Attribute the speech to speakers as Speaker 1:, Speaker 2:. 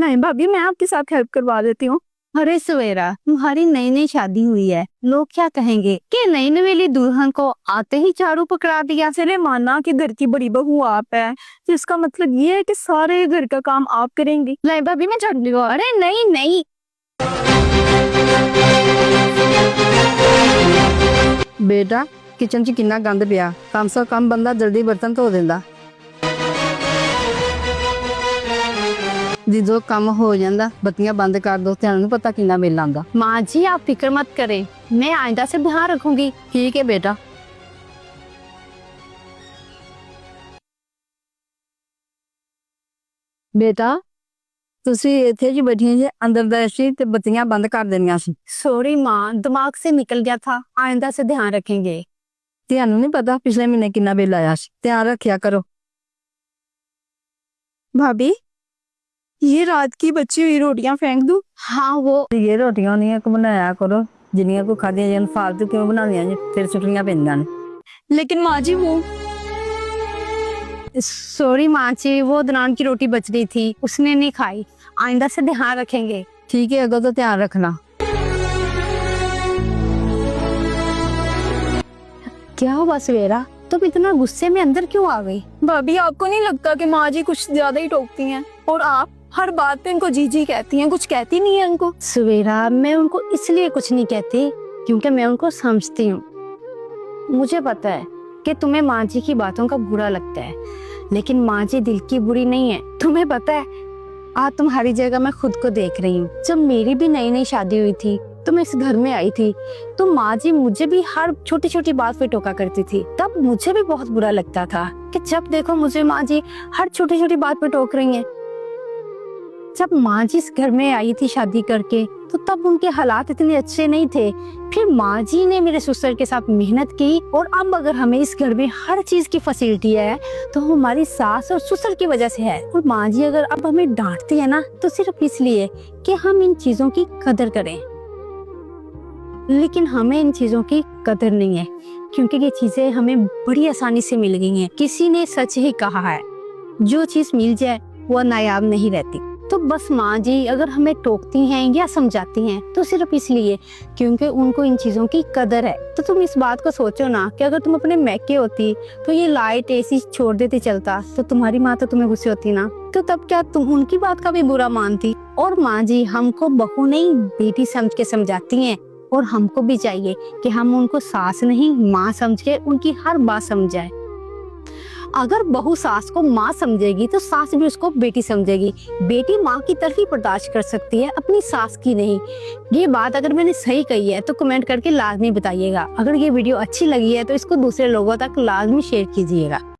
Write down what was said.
Speaker 1: नहीं भाभी, मैं आपके साथ हेल्प करवा देती हूँ।
Speaker 2: अरे सवेरा, तुम्हारी नई नई शादी हुई है, लोग क्या कहेंगे कि नई नवेली दुल्हन को आते ही झाड़ू पकड़ा दिया।
Speaker 1: चले माना कि घर की बड़ी बहू आप है, तो इसका मतलब ये है कि सारे घर का काम आप करेंगी।
Speaker 2: नहीं भाभी, मैं झाड़ू लगा। अरे नहीं नहीं,
Speaker 3: बेटा किचन च किन्ना गंद पिया, कम से कम बंदा जल्दी बर्तन धो देंदा। जो काम हो जाता बत्तियां बंद कर दो, तेन पता किन्ना बिल आंदा।
Speaker 2: माँ जी आप फिक्र मत करें, मैं आइंदा से ध्यान रखूंगी।
Speaker 3: ठीक है बेटा। बेटा ਤੁਸੀਂ ਇੱਥੇ ਜੀ ਬੈਠੀਆਂ ਜੇ, ਅੰਦਰ ਦਾ ਏਸੀ ਤੇ ਬੱਤੀਆਂ ਬੰਦ ਕਰ ਦੇਣੀਆਂ ਸੀ।
Speaker 2: सॉरी माँ, दिमाग से निकल गया था, आइंदा से ध्यान रखेंगे।
Speaker 3: ਤੁਹਾਨੂੰ नहीं पता पिछले महीने किन्ना बिल आया सी, ध्यान रखिया करो।
Speaker 1: भाभी, ये रात की बची हुई रोटियां फेंक दूं?
Speaker 2: हाँ वो
Speaker 3: ये रोटियां नहीं को बनाया करो, जिन्नियां को खादियां जान, फालतू क्यों बनानियां जी, फिर छुट्टियां पैंदियां ने।
Speaker 1: लेकिन माँ जी वो
Speaker 2: सॉरी माँ जी, वो दनान की रोटी बच गई थी, उसने नहीं खाई, आइंदा से ध्यान रखेंगे।
Speaker 3: ठीक है, अगो तो ध्यान रखना।
Speaker 2: क्या हुआ सवेरा, तुम इतना गुस्से में अंदर क्यों आ गई?
Speaker 1: भाभी, आपको नहीं लगता कि माँ जी कुछ ज्यादा ही टोकती हैं? और आप हर बात पे इनको जी जी कहती हैं, कुछ कहती नहीं है इनको?
Speaker 2: सवेरा, मैं उनको इसलिए कुछ नहीं कहती क्योंकि मैं उनको समझती हूँ। मुझे पता है कि तुम्हें माँ जी की बातों का बुरा लगता है, लेकिन माँ जी दिल की बुरी नहीं है। तुम्हें पता है, आज तुम्हारी जगह मैं खुद को देख रही हूँ। जब मेरी भी नई नई शादी हुई थी तो मैं इस घर में आई थी, तो माँ जी मुझे भी हर छोटी छोटी बात पे टोका करती थी। तब मुझे भी बहुत बुरा लगता था कि जब देखो मुझे माँ जी हर छोटी छोटी बात पे टोक रही हैं। जब माँ जी इस घर में आई थी शादी करके, तो तब उनके हालात इतने अच्छे नहीं थे। फिर माँ जी ने मेरे ससुर के साथ मेहनत की, और अब अगर हमें इस घर में हर चीज की फैसिलिटी है तो हमारी सास और ससुर की वजह से है। और माँ जी अगर अब हमें डांटती है ना, तो सिर्फ इसलिए कि हम इन चीजों की कदर करें। लेकिन हमें इन चीजों की कदर नहीं है, क्योंकि ये चीजें हमें बड़ी आसानी से मिल गई हैं। किसी ने सच ही कहा है, जो चीज मिल जाए वो नायाब नहीं रहती। तो बस माँ जी अगर हमें टोकती हैं या समझाती हैं तो सिर्फ इसलिए क्योंकि उनको इन चीजों की कदर है। तो तुम इस बात को सोचो ना कि अगर तुम अपने मैके होती तो ये लाइट एसी छोड़ देते चलता, तो तुम्हारी माँ तो तुम्हें गुस्से होती ना, तो तब क्या तुम उनकी बात का भी बुरा मानती? और माँ जी हमको बहू नहीं बेटी समझ के समझाती हैं, और हमको भी चाहिए कि हम उनको सास नहीं माँ समझ के उनकी हर बात समझाए। अगर बहू सास को माँ समझेगी तो सास भी उसको बेटी समझेगी। बेटी माँ की तरफ ही बर्दाश्त कर सकती है, अपनी सास की नहीं। ये बात अगर मैंने सही कही है तो कमेंट करके लाजमी बताइएगा। अगर ये वीडियो अच्छी लगी है तो इसको दूसरे लोगों तक लाजमी शेयर कीजिएगा।